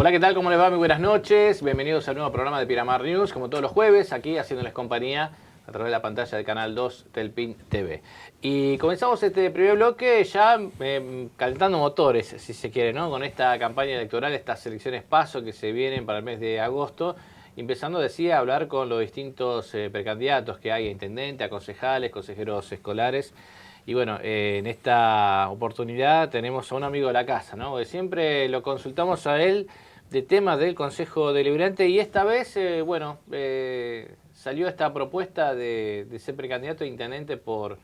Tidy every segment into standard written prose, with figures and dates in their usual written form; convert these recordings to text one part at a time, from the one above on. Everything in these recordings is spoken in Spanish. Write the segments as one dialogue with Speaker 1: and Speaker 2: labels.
Speaker 1: Hola, ¿qué tal? ¿Cómo les va? Muy buenas noches. Bienvenidos al nuevo programa de Pinamar News, como todos los jueves, aquí haciéndoles compañía a través de la pantalla del canal 2 Telpin TV. Y comenzamos este primer bloque ya calentando motores, si se quiere, ¿no? Con esta campaña electoral, estas elecciones PASO que se vienen para el mes de agosto. Empezando, decía, a hablar con los distintos precandidatos que hay a intendente, a concejales, consejeros escolares. Y bueno, en esta oportunidad tenemos a un amigo de la casa, ¿no? Porque siempre lo consultamos a él de temas del Consejo Deliberante y esta vez, salió esta propuesta de ser precandidato a intendente por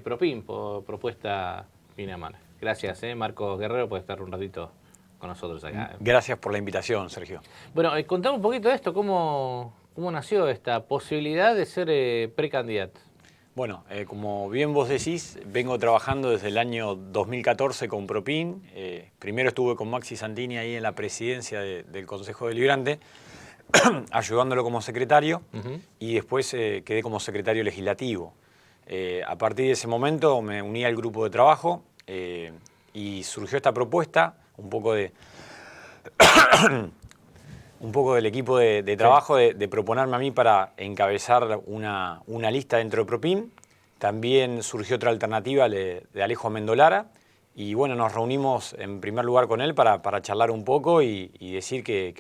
Speaker 1: ProPin, por propuesta Pinamar. Gracias, Marcos Guerrero, por estar un ratito con nosotros acá.
Speaker 2: Gracias por la invitación, Sergio.
Speaker 1: Bueno, contame un poquito de esto, ¿cómo nació esta posibilidad de ser precandidato?
Speaker 2: Bueno, como bien vos decís, vengo trabajando desde el año 2014 con ProPin. Primero estuve con Maxi Santini ahí en la presidencia del Consejo Deliberante, ayudándolo como secretario, y después quedé como secretario legislativo. A partir de ese momento me uní al grupo de trabajo y surgió esta propuesta, un poco del equipo de trabajo, de proponerme a mí para encabezar una lista dentro de ProPin. También surgió otra alternativa de Alejo Amendolara y bueno, nos reunimos en primer lugar con él para charlar un poco y decir que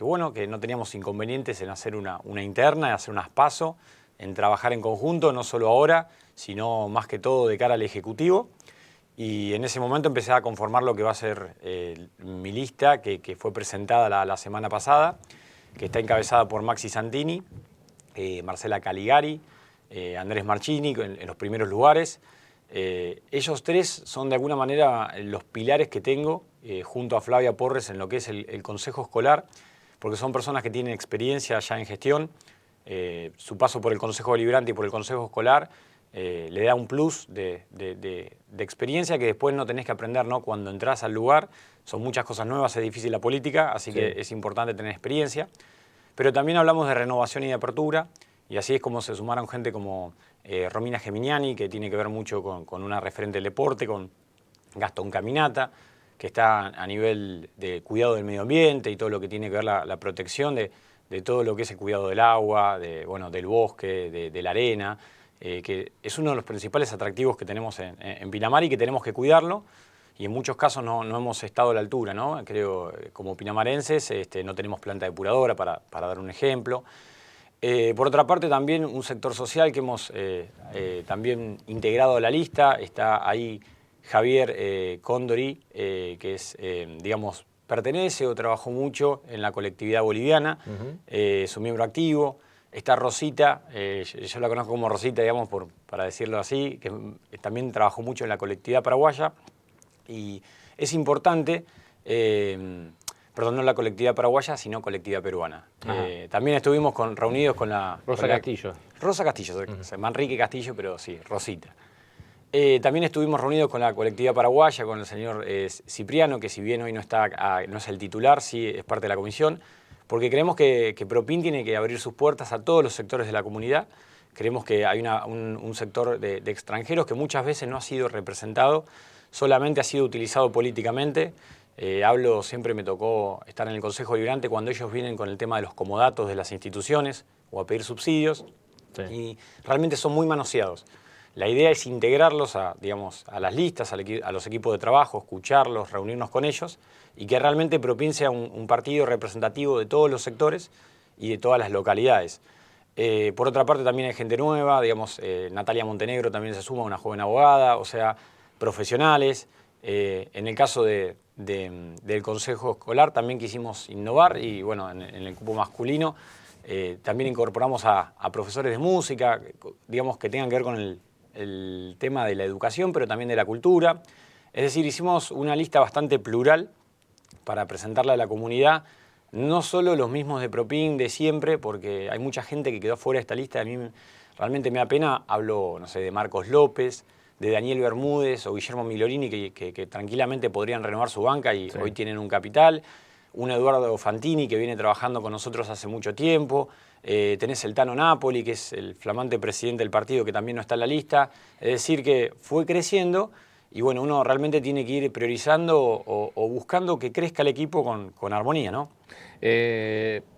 Speaker 2: no teníamos inconvenientes en hacer una interna, en hacer unas PASO, en trabajar en conjunto, no solo ahora, sino más que todo de cara al Ejecutivo. Y en ese momento empecé a conformar lo que va a ser mi lista, que fue presentada la semana pasada, que está encabezada por Maxi Santini, Marcela Caligari, Andrés Marchini en los primeros lugares. Ellos tres son de alguna manera los pilares que tengo junto a Flavia Porres en lo que es el Consejo Escolar, porque son personas que tienen experiencia ya en gestión. Su paso por el Consejo Deliberante y por el Consejo Escolar le da un plus de experiencia que después no tenés que aprender, ¿no? Cuando entras al lugar. Son muchas cosas nuevas, es difícil la política, así que es importante tener experiencia. Pero también hablamos de renovación y de apertura, y así es como se sumaron gente como Romina Geminiani, que tiene que ver mucho con una referente del deporte, con Gastón Caminata, que está a nivel de cuidado del medio ambiente y todo lo que tiene que ver la protección de todo lo que es el cuidado del agua, del bosque, de la arena, que es uno de los principales atractivos que tenemos en Pinamar y que tenemos que cuidarlo. Y en muchos casos no hemos estado a la altura, ¿no? Creo, como pinamarenses, no tenemos planta depuradora, para dar un ejemplo. Por otra parte, también un sector social que hemos también integrado a la lista. Está ahí Javier Condori, que es, pertenece o trabajó mucho en la colectividad boliviana, es un miembro activo. Está Rosita, yo la conozco como Rosita, para decirlo así, que también trabajó mucho en la colectividad paraguaya. Y es importante, no la colectividad paraguaya, sino colectividad peruana. También estuvimos reunidos con la...
Speaker 1: Rosa Castillo.
Speaker 2: Rosa Castillo, Manrique Castillo, pero sí, Rosita. También estuvimos reunidos con la colectividad paraguaya, con el señor Cipriano, que si bien hoy no es el titular, sí es parte de la comisión, porque creemos que ProPin tiene que abrir sus puertas a todos los sectores de la comunidad. Creemos que hay un sector de extranjeros que muchas veces no ha sido representado, solamente ha sido utilizado políticamente. Siempre me tocó estar en el Consejo Deliberante cuando ellos vienen con el tema de los comodatos de las instituciones o a pedir subsidios, y realmente son muy manoseados. La idea es integrarlos a las listas, a los equipos de trabajo, escucharlos, reunirnos con ellos y que realmente ProPin sea un partido representativo de todos los sectores y de todas las localidades. Por otra parte también hay gente nueva, Natalia Montenegro también se suma, una joven abogada, o sea, profesionales. En el caso del Consejo Escolar también quisimos innovar y bueno, en el cupo masculino también incorporamos a profesores de música, que tengan que ver con el tema de la educación, pero también de la cultura. Es decir, hicimos una lista bastante plural para presentarla a la comunidad, no solo los mismos de ProPin de siempre, porque hay mucha gente que quedó fuera de esta lista. A mí realmente me da pena, hablo, de Marcos López, de Daniel Bermúdez o Guillermo Milorini, que tranquilamente podrían renovar su banca y hoy tienen un capital. Un Eduardo Fantini, que viene trabajando con nosotros hace mucho tiempo. Tenés el Tano Napoli, que es el flamante presidente del partido, que también no está en la lista. Es decir, que fue creciendo Y bueno, uno realmente tiene que ir priorizando o buscando que crezca el equipo con armonía, ¿no?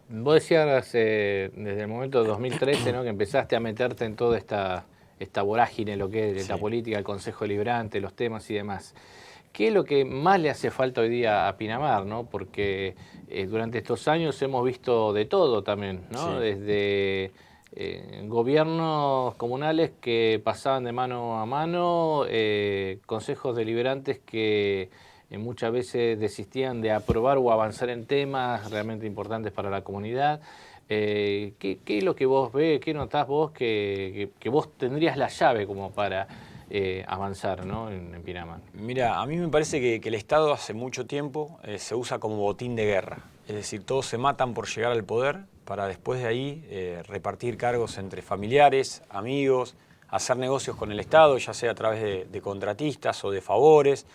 Speaker 1: Vos decías desde el momento de 2013, ¿no?, que empezaste a meterte en toda esta vorágine, lo que es la política, el Consejo Deliberante, los temas y demás. ¿Qué es lo que más le hace falta hoy día a Pinamar, ¿no? Porque durante estos años hemos visto de todo también, ¿no?
Speaker 2: Sí.
Speaker 1: Desde gobiernos comunales que pasaban de mano a mano, consejos deliberantes que muchas veces desistían de aprobar o avanzar en temas realmente importantes para la comunidad. ¿Qué es lo que vos ves, qué notás vos que vos tendrías la llave como para avanzar, ¿no?, en Pinamar?
Speaker 2: Mira, a mí me parece que el Estado hace mucho tiempo se usa como botín de guerra. Es decir, todos se matan por llegar al poder para después de ahí repartir cargos entre familiares, amigos, hacer negocios con el Estado, ya sea a través de contratistas o de favores.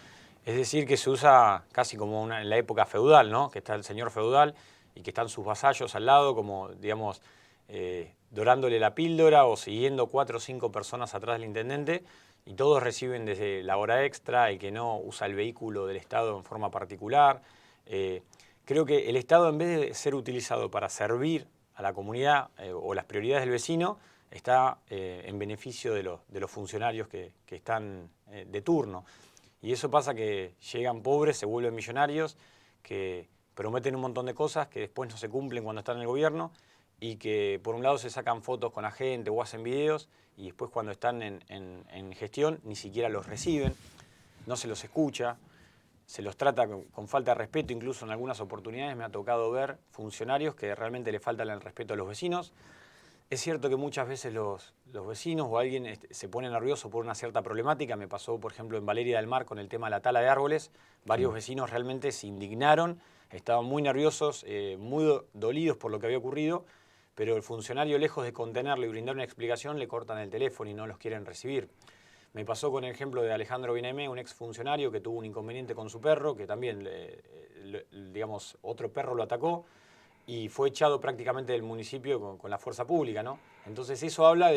Speaker 2: Es decir, que se usa casi como en la época feudal, ¿no? Que está el señor feudal y que están sus vasallos al lado, como, digamos, dorándole la píldora o siguiendo 4 o 5 personas atrás del intendente, y todos reciben desde la hora extra, el que no usa el vehículo del Estado en forma particular. Creo que el Estado, en vez de ser utilizado para servir a la comunidad o las prioridades del vecino, está en beneficio de los funcionarios que están de turno. Y eso pasa que llegan pobres, se vuelven millonarios, que prometen un montón de cosas que después no se cumplen cuando están en el gobierno, y que por un lado se sacan fotos con la gente o hacen videos, y después cuando están en gestión ni siquiera los reciben, no se los escucha, se los trata con falta de respeto. Incluso en algunas oportunidades me ha tocado ver funcionarios que realmente le faltan el respeto a los vecinos. Es cierto que muchas veces los vecinos o alguien se pone nervioso por una cierta problemática. Me pasó, por ejemplo, en Valeria del Mar con el tema de la tala de árboles. Varios vecinos realmente se indignaron, estaban muy nerviosos, muy dolidos por lo que había ocurrido, pero el funcionario, lejos de contenerlo y brindar una explicación, le cortan el teléfono y no los quieren recibir. Me pasó con el ejemplo de Alejandro Binamé, un exfuncionario que tuvo un inconveniente con su perro, que también, digamos, otro perro lo atacó, y fue echado prácticamente del municipio con la fuerza pública, ¿no? Entonces eso habla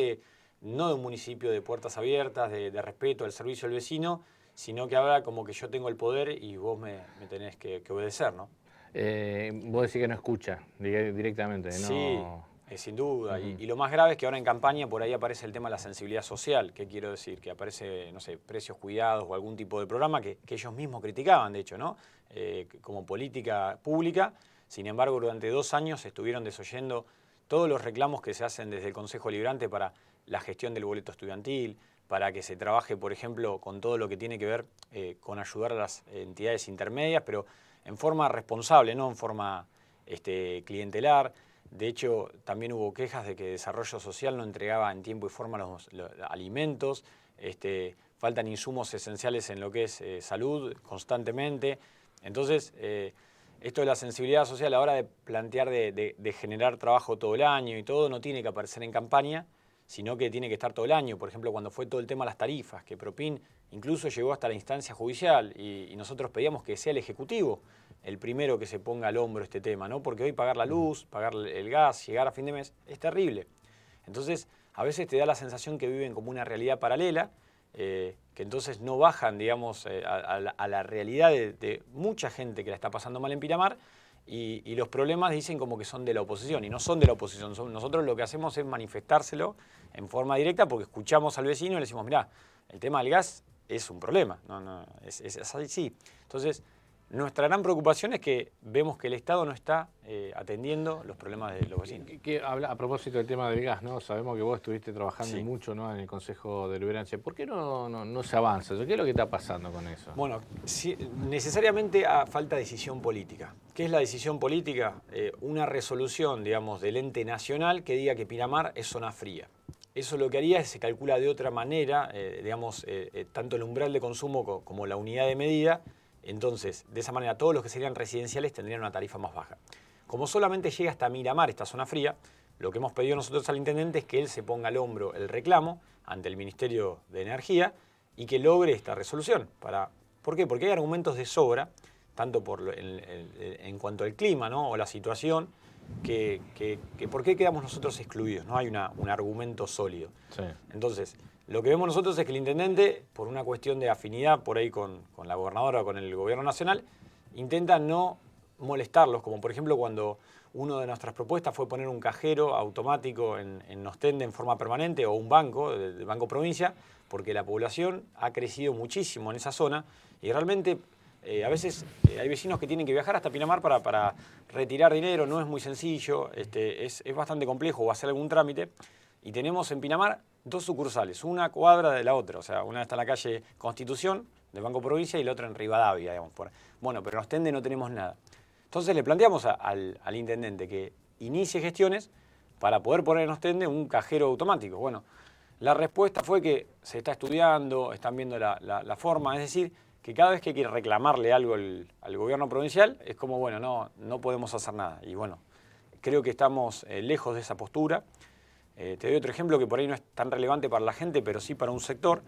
Speaker 2: no de un municipio de puertas abiertas, de respeto al servicio del vecino, sino que habla como que yo tengo el poder y vos me tenés que obedecer, ¿no?
Speaker 1: Vos decís que no escucha directamente,
Speaker 2: Sí,
Speaker 1: ¿no?
Speaker 2: sin duda. Y lo más grave es que ahora en campaña por ahí aparece el tema de la sensibilidad social. ¿Qué quiero decir? Que aparece, no sé, precios cuidados o algún tipo de programa que ellos mismos criticaban, de hecho, ¿no? Como política pública. Sin embargo, durante 2 años estuvieron desoyendo todos los reclamos que se hacen desde el Consejo Deliberante para la gestión del boleto estudiantil, para que se trabaje, por ejemplo, con todo lo que tiene que ver con ayudar a las entidades intermedias, pero en forma responsable, no en forma clientelar. De hecho, también hubo quejas de que Desarrollo Social no entregaba en tiempo y forma los alimentos, faltan insumos esenciales en lo que es salud constantemente. Entonces, esto de la sensibilidad social a la hora de plantear de generar trabajo todo el año y todo, no tiene que aparecer en campaña, sino que tiene que estar todo el año. Por ejemplo, cuando fue todo el tema de las tarifas, que Propin incluso llegó hasta la instancia judicial y nosotros pedíamos que sea el Ejecutivo el primero que se ponga al hombro este tema, ¿no? Porque hoy pagar la luz, pagar el gas, llegar a fin de mes, es terrible. Entonces, a veces te da la sensación que viven como una realidad paralela, que entonces no bajan, digamos, a la realidad de mucha gente que la está pasando mal en Pinamar, y los problemas dicen como que son de la oposición, y no son de la oposición. Nosotros lo que hacemos es manifestárselo en forma directa porque escuchamos al vecino y le decimos, mirá, el tema del gas es un problema, es así. Entonces, nuestra gran preocupación es que vemos que el Estado no está atendiendo los problemas de los vecinos.
Speaker 1: A propósito del tema del gas, ¿no? Sabemos que vos estuviste trabajando
Speaker 2: Sí.
Speaker 1: mucho, ¿no?, en el Consejo de Deliberancia. ¿Por qué no se avanza? ¿Qué es lo que está pasando con eso?
Speaker 2: Bueno, necesariamente falta decisión política. ¿Qué es la decisión política? Una resolución, digamos, del ente nacional que diga que Pinamar es zona fría. Eso lo que haría es se calcula de otra manera, digamos, tanto el umbral de consumo como la unidad de medida. Entonces, de esa manera, todos los que serían residenciales tendrían una tarifa más baja. Como solamente llega hasta Miramar, esta zona fría, lo que hemos pedido nosotros al intendente es que él se ponga al hombro el reclamo ante el Ministerio de Energía y que logre esta resolución. ¿Por qué? Porque hay argumentos de sobra, tanto en cuanto al clima, ¿no?, o la situación, que ¿por qué quedamos nosotros excluidos? No hay un argumento sólido.
Speaker 1: Sí.
Speaker 2: Entonces, Lo que vemos nosotros es que el intendente, por una cuestión de afinidad por ahí con la gobernadora o con el gobierno nacional, intenta no molestarlos, como por ejemplo cuando una de nuestras propuestas fue poner un cajero automático en Ostende en forma permanente o un banco, del Banco Provincia, porque la población ha crecido muchísimo en esa zona y realmente a veces hay vecinos que tienen que viajar hasta Pinamar para retirar dinero, no es muy sencillo, es bastante complejo o hacer algún trámite. Y tenemos en Pinamar 2 sucursales, una cuadra de la otra, o sea, una está en la calle Constitución del Banco Provincia y la otra en Rivadavia, digamos. Bueno, pero en Ostende no tenemos nada. Entonces le planteamos al intendente que inicie gestiones para poder poner en Ostende un cajero automático. Bueno, la respuesta fue que se está estudiando, están viendo la forma, es decir, que cada vez que quiere reclamarle algo al gobierno provincial, es como, bueno, no podemos hacer nada. Y bueno, creo que estamos lejos de esa postura. Te doy otro ejemplo que por ahí no es tan relevante para la gente, pero sí para un sector,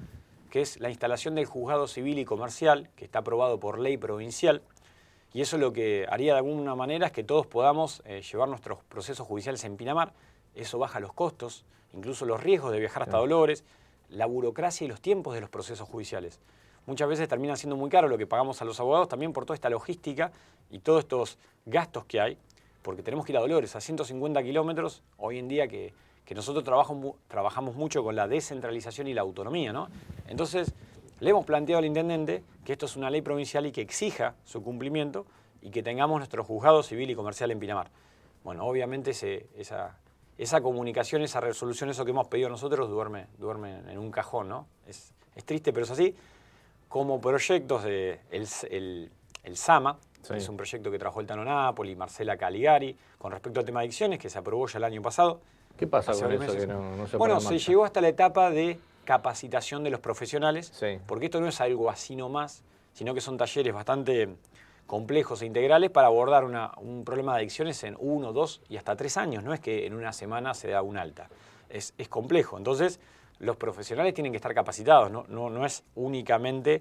Speaker 2: que es la instalación del juzgado civil y comercial, que está aprobado por ley provincial. Y eso lo que haría de alguna manera es que todos podamos llevar nuestros procesos judiciales en Pinamar. Eso baja los costos, incluso los riesgos de viajar hasta Dolores, la burocracia y los tiempos de los procesos judiciales. Muchas veces termina siendo muy caro lo que pagamos a los abogados también por toda esta logística y todos estos gastos que hay, porque tenemos que ir a Dolores, a 150 kilómetros, hoy en día que nosotros trabajamos mucho con la descentralización y la autonomía, ¿no? Entonces, le hemos planteado al intendente que esto es una ley provincial y que exija su cumplimiento y que tengamos nuestro juzgado civil y comercial en Pinamar. Bueno, obviamente esa comunicación, esa resolución, eso que hemos pedido nosotros, duerme en un cajón, ¿no? Es triste, pero es así. Como proyectos el SAMA, sí, es un proyecto que trabajó el Tano Napoli, Marcela Caligari, con respecto al tema de adicciones, que se aprobó ya el año pasado.
Speaker 1: ¿Qué pasa con eso que no se
Speaker 2: Bueno, se llegó hasta la etapa de capacitación de los profesionales,
Speaker 1: sí,
Speaker 2: porque esto no es algo así nomás, sino que son talleres bastante complejos e integrales para abordar un problema de adicciones en 1, 2 y hasta 3 años. No es que en una semana se da un alta, es complejo. Entonces, los profesionales tienen que estar capacitados, no es únicamente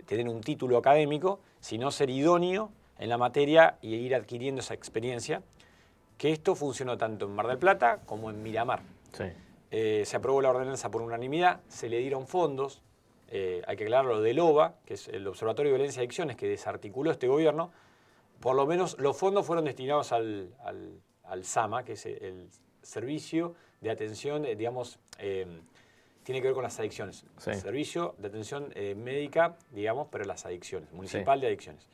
Speaker 2: tener un título académico, sino ser idóneo en la materia y ir adquiriendo esa experiencia, que esto funcionó tanto en Mar del Plata como en Miramar.
Speaker 1: Sí.
Speaker 2: Se aprobó la ordenanza por unanimidad, se le dieron fondos, hay que aclararlo, del OVA, que es el Observatorio de Violencia y Adicciones, que desarticuló este gobierno. Por lo menos los fondos fueron destinados al SAMA, que es el Servicio de Atención, digamos, tiene que ver con las adicciones. Sí. Servicio de Atención Médica, digamos, pero las adicciones, municipal sí, de adicciones.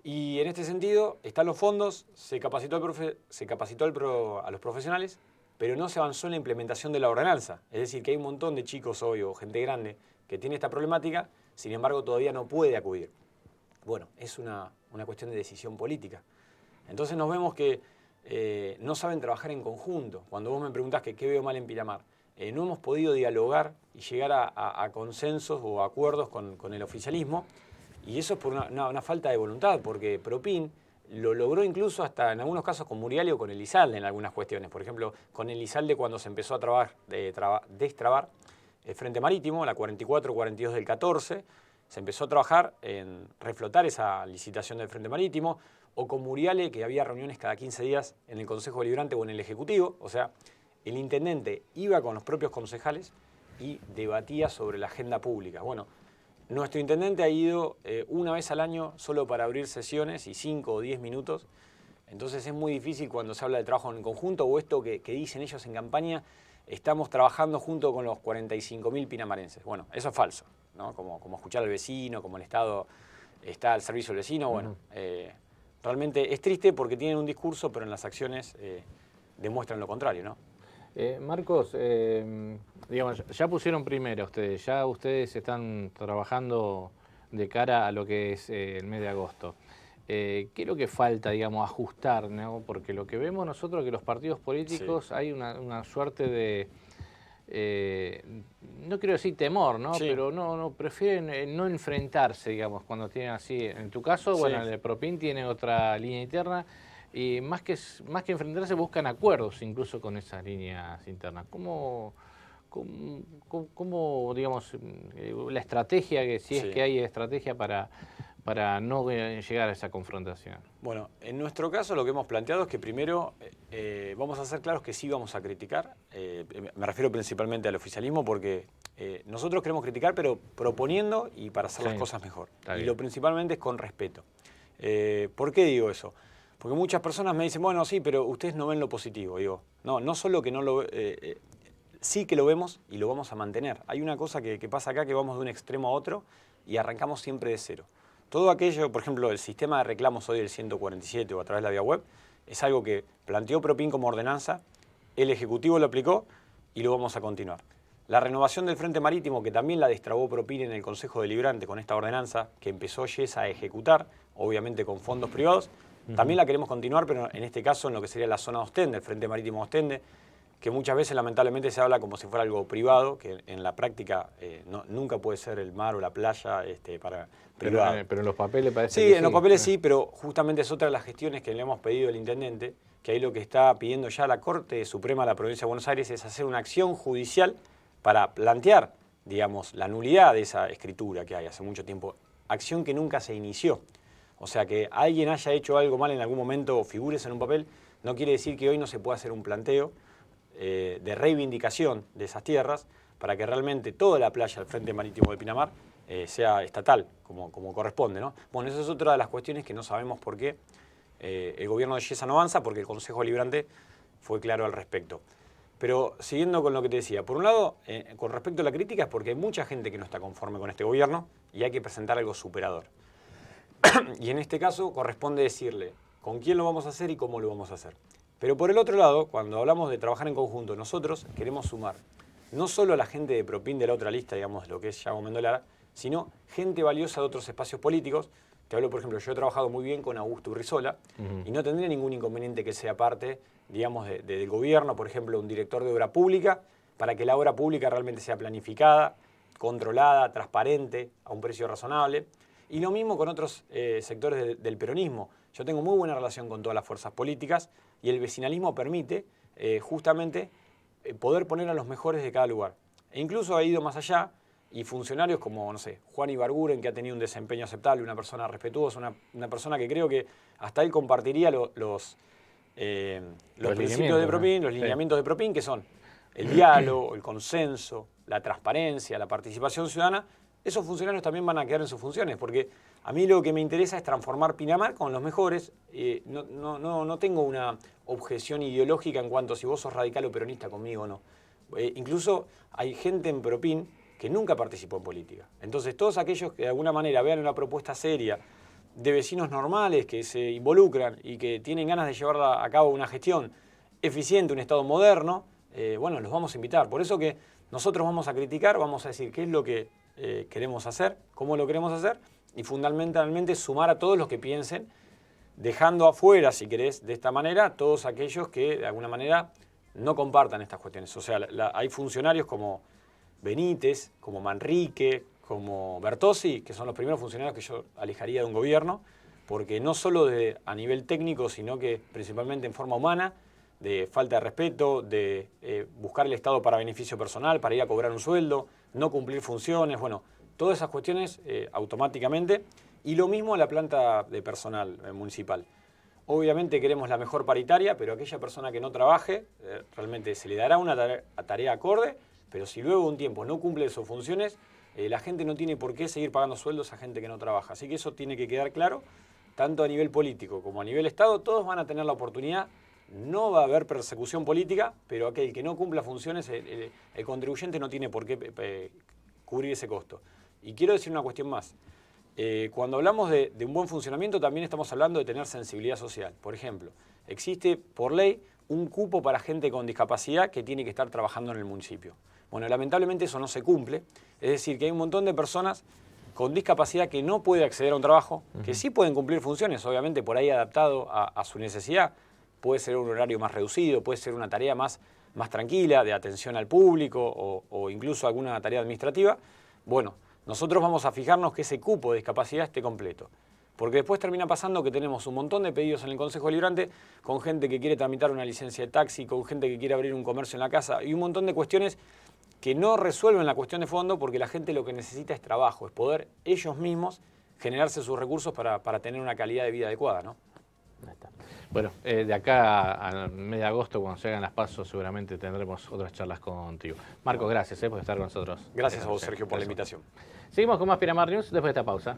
Speaker 2: Y en este sentido, están los fondos, se capacitó a los profesionales, pero no se avanzó en la implementación de la ordenanza. Es decir, que hay un montón de chicos hoy o gente grande que tiene esta problemática, sin embargo todavía no puede acudir. Bueno, es una cuestión de decisión política. Entonces nos vemos que no saben trabajar en conjunto. Cuando vos me preguntás qué veo mal en Pinamar, no hemos podido dialogar y llegar a consensos o acuerdos con el oficialismo, y eso es por una falta de voluntad, porque Propin lo logró incluso hasta en algunos casos con Muriale o con Elizalde en algunas cuestiones. Por ejemplo, con Elizalde cuando se empezó a destrabar el Frente Marítimo, la 44-42 del 14, se empezó a trabajar en reflotar esa licitación del Frente Marítimo, o con Muriale, que había reuniones cada 15 días en el Consejo Deliberante o en el Ejecutivo. O sea, el intendente iba con los propios concejales y debatía sobre la agenda pública. Bueno, nuestro intendente ha ido una vez al año solo para abrir sesiones y 5 o 10 minutos. Entonces es muy difícil cuando se habla de trabajo en conjunto o esto que dicen ellos en campaña, estamos trabajando junto con los 45.000 pinamarenses. Bueno, eso es falso, ¿no? Como escuchar al vecino, como el Estado está al servicio del vecino. Bueno, realmente es triste porque tienen un discurso, pero en las acciones demuestran lo contrario, ¿no?
Speaker 1: Marcos, digamos, ya pusieron primero ustedes, ya ustedes están trabajando de cara a lo que es el mes de agosto. ¿Qué es lo que falta, digamos, ajustar, ¿no? Porque lo que vemos nosotros es que los partidos políticos sí, hay una suerte de, no quiero decir temor, ¿no? Sí. Pero no prefieren no enfrentarse, digamos, cuando tienen así. En tu caso, sí, bueno, el Propin tiene otra línea interna. Y más que enfrentarse, buscan acuerdos incluso con esas líneas internas. ¿Cómo digamos, la estrategia, que si sí, es que hay estrategia para para no llegar a esa confrontación?
Speaker 2: Bueno, en nuestro caso lo que hemos planteado es que primero vamos a ser claros que sí vamos a criticar. Me refiero principalmente al oficialismo porque nosotros queremos criticar, pero proponiendo y para hacer las cosas mejor. Y lo principalmente es con respeto. ¿Por qué digo eso? Porque muchas personas me dicen, bueno, sí, pero ustedes no ven lo positivo. Digo, no solo que no lo... sí que lo vemos y lo vamos a mantener. Hay una cosa que pasa acá, que vamos de un extremo a otro y arrancamos siempre de cero. Todo aquello, por ejemplo, el sistema de reclamos hoy del 147 o a través de la vía web, es algo que planteó Propin como ordenanza, el Ejecutivo lo aplicó y lo vamos a continuar. La renovación del Frente Marítimo, que también la destrabó Propin en el Consejo Deliberante con esta ordenanza, que empezó Yesa a ejecutar, obviamente con fondos privados, también la queremos continuar, pero en este caso en lo que sería la zona de Ostende, el Frente Marítimo Ostende, que muchas veces lamentablemente se habla como si fuera algo privado, que en la práctica nunca puede ser el mar o la playa para privado.
Speaker 1: Pero en los papeles parece
Speaker 2: sí,
Speaker 1: que
Speaker 2: en los papeles sí, pero justamente es otra de las gestiones que le hemos pedido al intendente, que ahí lo que está pidiendo ya la Corte Suprema de la Provincia de Buenos Aires es hacer una acción judicial para plantear, digamos, la nulidad de esa escritura que hay hace mucho tiempo, acción que nunca se inició. O sea, que alguien haya hecho algo mal en algún momento o figures en un papel, no quiere decir que hoy no se pueda hacer un planteo de reivindicación de esas tierras para que realmente toda la playa del Frente Marítimo de Pinamar sea estatal, como corresponde, ¿no? Bueno, esa es otra de las cuestiones que no sabemos por qué el gobierno de Yesa no avanza, porque el Consejo Deliberante fue claro al respecto. Pero siguiendo con lo que te decía, por un lado, con respecto a la crítica es porque hay mucha gente que no está conforme con este gobierno y hay que presentar algo superador. Y en este caso corresponde decirle con quién lo vamos a hacer y cómo lo vamos a hacer. Pero por el otro lado, cuando hablamos de trabajar en conjunto, nosotros queremos sumar no solo a la gente de Propin de la otra lista, digamos, de lo que es Yago Mendolara, sino gente valiosa de otros espacios políticos. Te hablo, por ejemplo, yo he trabajado muy bien con Augusto Urrizola y no tendría ningún inconveniente que sea parte, digamos, del gobierno, por ejemplo, un director de obra pública, para que la obra pública realmente sea planificada, controlada, transparente, a un precio razonable. Y lo mismo con otros sectores del peronismo. Yo tengo muy buena relación con todas las fuerzas políticas y el vecinalismo permite justamente poder poner a los mejores de cada lugar. E incluso ha ido más allá y funcionarios como, no sé, Juan Ibarguren, que ha tenido un desempeño aceptable, una persona respetuosa, una persona que creo que hasta él compartiría los principios de Propin, los lineamientos de Propin, que son el diálogo, el consenso, la transparencia, la participación ciudadana. Esos funcionarios también van a quedar en sus funciones, porque a mí lo que me interesa es transformar Pinamar con los mejores. No tengo una objeción ideológica en cuanto a si vos sos radical o peronista conmigo o no. Incluso hay gente en Propin que nunca participó en política. Entonces, todos aquellos que de alguna manera vean una propuesta seria de vecinos normales que se involucran y que tienen ganas de llevar a cabo una gestión eficiente, un Estado moderno, bueno, los vamos a invitar. Por eso que nosotros vamos a criticar, vamos a decir qué es lo que queremos hacer, cómo lo queremos hacer y fundamentalmente sumar a todos los que piensen, dejando afuera, si querés, de esta manera, todos aquellos que de alguna manera no compartan estas cuestiones. O sea, hay funcionarios como Benítez, como Manrique, como Bertossi, que son los primeros funcionarios que yo alejaría de un gobierno, porque no solo a nivel técnico, sino que principalmente en forma humana, de falta de respeto, de buscar el Estado para beneficio personal, para ir a cobrar un sueldo, no cumplir funciones, bueno, todas esas cuestiones automáticamente. Y lo mismo a la planta de personal municipal. Obviamente queremos la mejor paritaria, pero aquella persona que no trabaje, realmente se le dará una tarea acorde, pero si luego de un tiempo no cumple sus funciones, la gente no tiene por qué seguir pagando sueldos a gente que no trabaja. Así que eso tiene que quedar claro, tanto a nivel político como a nivel Estado, todos van a tener la oportunidad. No va a haber persecución política, pero aquel que no cumpla funciones, el contribuyente no tiene por qué cubrir ese costo. Y quiero decir una cuestión más. Cuando hablamos de un buen funcionamiento, también estamos hablando de tener sensibilidad social. Por ejemplo, existe por ley un cupo para gente con discapacidad que tiene que estar trabajando en el municipio. Bueno, lamentablemente eso no se cumple. Es decir, que hay un montón de personas con discapacidad que no pueden acceder a un trabajo, que sí pueden cumplir funciones, obviamente por ahí adaptado a su necesidad. Puede ser un horario más reducido, puede ser una tarea más tranquila, de atención al público o incluso alguna tarea administrativa. Bueno, nosotros vamos a fijarnos que ese cupo de discapacidad esté completo. Porque después termina pasando que tenemos un montón de pedidos en el Consejo Deliberante con gente que quiere tramitar una licencia de taxi, con gente que quiere abrir un comercio en la casa y un montón de cuestiones que no resuelven la cuestión de fondo porque la gente lo que necesita es trabajo, es poder ellos mismos generarse sus recursos para tener una calidad de vida adecuada, ¿no?
Speaker 1: Ahí está. Bueno, de acá a medio de agosto, cuando se hagan las pasos, seguramente tendremos otras charlas contigo. Marcos, gracias por estar con nosotros.
Speaker 2: Gracias a vos, Sergio, por la invitación.
Speaker 1: Seguimos con más Piramar News después de esta pausa.